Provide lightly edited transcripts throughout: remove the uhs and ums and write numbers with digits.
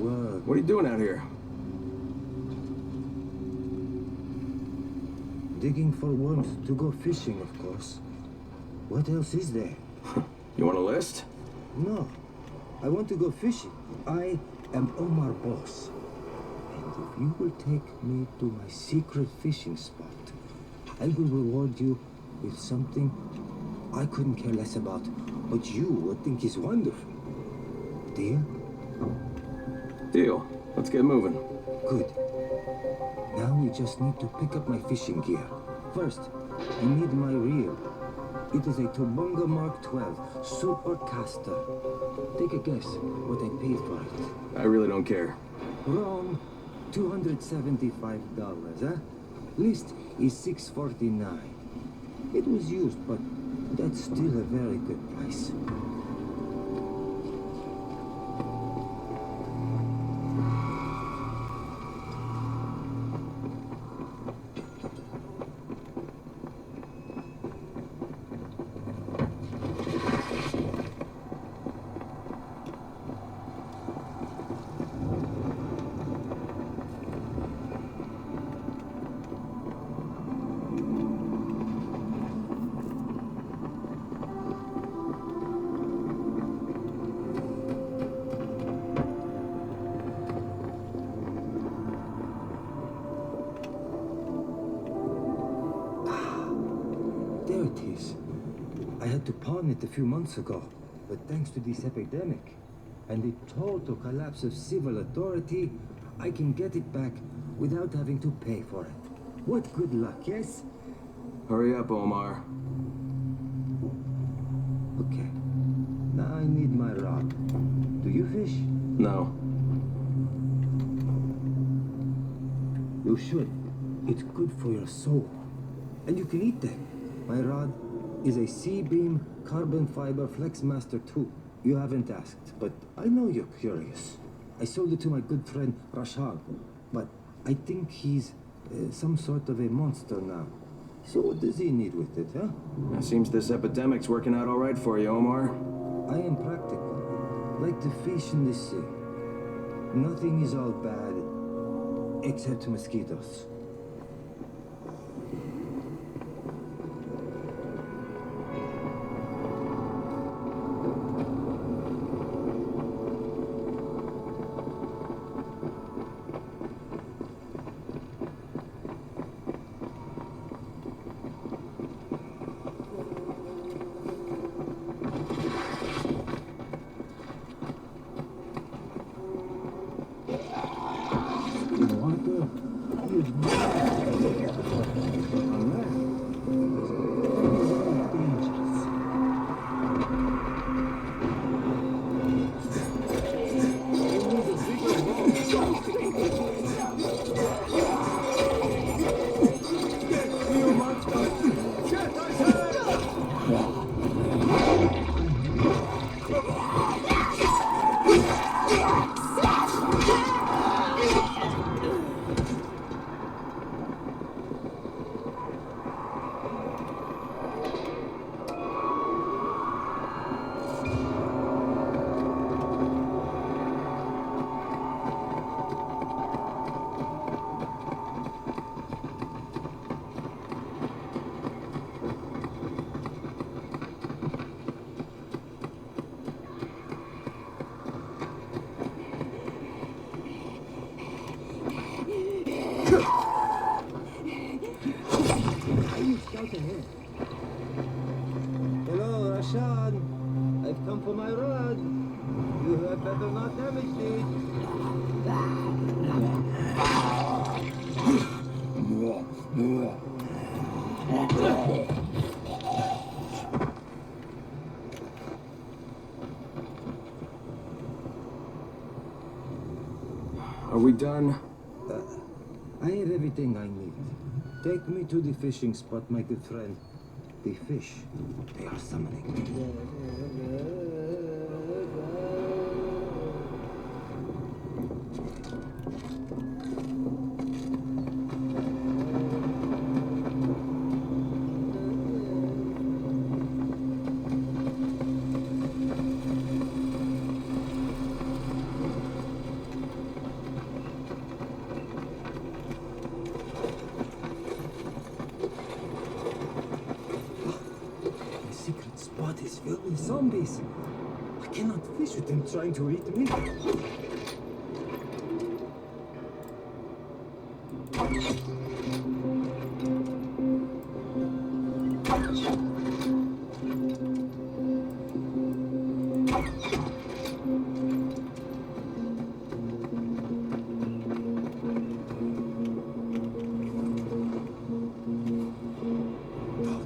world. What are you doing out here? Digging for worms to go fishing, of course. What else is there? You want a list? No. I want to go fishing. I am Omar Boss. And if you will take me to my secret fishing spot, I will reward you with something I couldn't care less about, but you would think is wonderful. Deal? Deal. Let's get moving. Good. Now we just need to pick up my fishing gear. First, I need my reel. It is a Tobunga Mark 12 Super Caster. Take a guess what I paid for it. I really don't care. Wrong. $275, huh? List is $649. It was used, but that's still a very good price. There it is. I had to pawn it a few months ago, but thanks to this epidemic and the total collapse of civil authority, I can get it back without having to pay for it. What good luck, yes? Hurry up, Omar. Okay. Now I need my rod. Do you fish? No. You should. It's good for your soul. And you can eat them. My rod is a C-beam carbon fiber Flexmaster 2. You haven't asked, but I know you're curious. I sold it to my good friend Rashad, but I think he's some sort of a monster now. So what does he need with it, huh? It seems this epidemic's working out all right for you, Omar. I am practical, like the fish in the sea. Nothing is all bad, except mosquitoes. Hello, Rashad. I've come for my rod. You have better not damage it. Are we done? I have everything I need. Take me to the fishing spot, my good friend. The fish, they are summoning me. secret spot is filled with zombies. I cannot fish with them trying to eat me.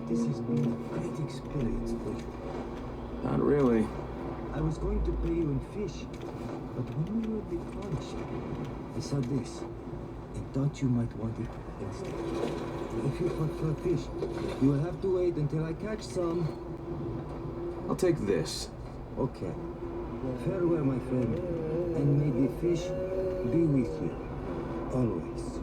This has been a great experience for you. Not really. I was going to pay you in fish, but when we were punished, I saw this and thought you might want it instead. If you prefer fish, you will have to wait until I catch some. I'll take this. Okay. Farewell, my friend, and may the fish be with you always.